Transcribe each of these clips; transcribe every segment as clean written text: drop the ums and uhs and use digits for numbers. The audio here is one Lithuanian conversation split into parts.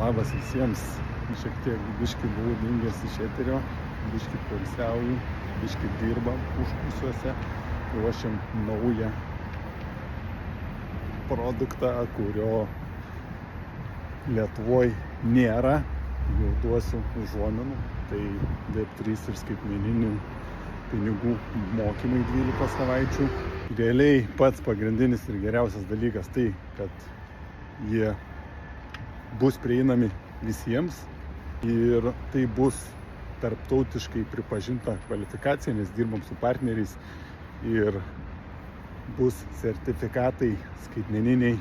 Labas visiems. Šiek tiek biškį buvau dingęs iš eterio, biškį poilsiauju, biškį dirbam užkulisiuose, ruošiam naują produktą, kurio Lietuvoje nėra. Jau duosiu užuominų. Tai Web3 ir skaitmeninių pinigų mokymai 12 savaičių. Realiai pats pagrindinis ir geriausias dalykas tai, kad jie bus prieinami visiems ir tai bus tarptautiškai pripažinta kvalifikacija, nes dirbam su partneriais ir bus sertifikatai skaitmeniniai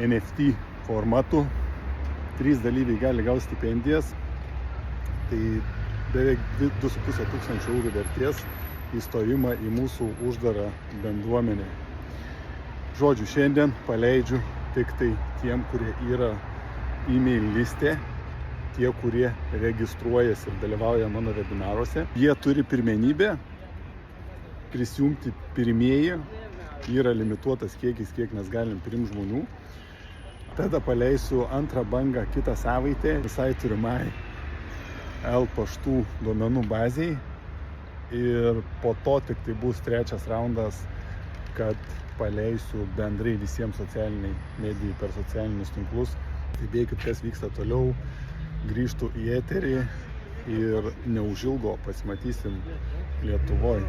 NFT formatu. 3 dalyviai gali gauti stipendijas, tai beveik 2,5 tūkstančio eurų vertės įstojimą į mūsų uždarą bendruomenę. Žodžiu, šiandien paleidžiu tik tai tiem, kurie yra e-mail liste, tie, kurie registruojasi ir dalyvauja mano webinaruose. Jie turi pirmenybę prisijungti pirmieji, yra limituotas kiekis, kiek mes galim priimti žmonių. Tada paleisiu antrą bangą kitą savaitę visai turimai L paštų duomenų baziai ir po to tik tai bus trečias raundas, kad paleisiu bendrai visiems socialiniai medijai per socialinius tinklus. Stebėkit, kas vyksta toliau, grįžtu į eterį ir neužilgo pasimatysim Lietuvoje.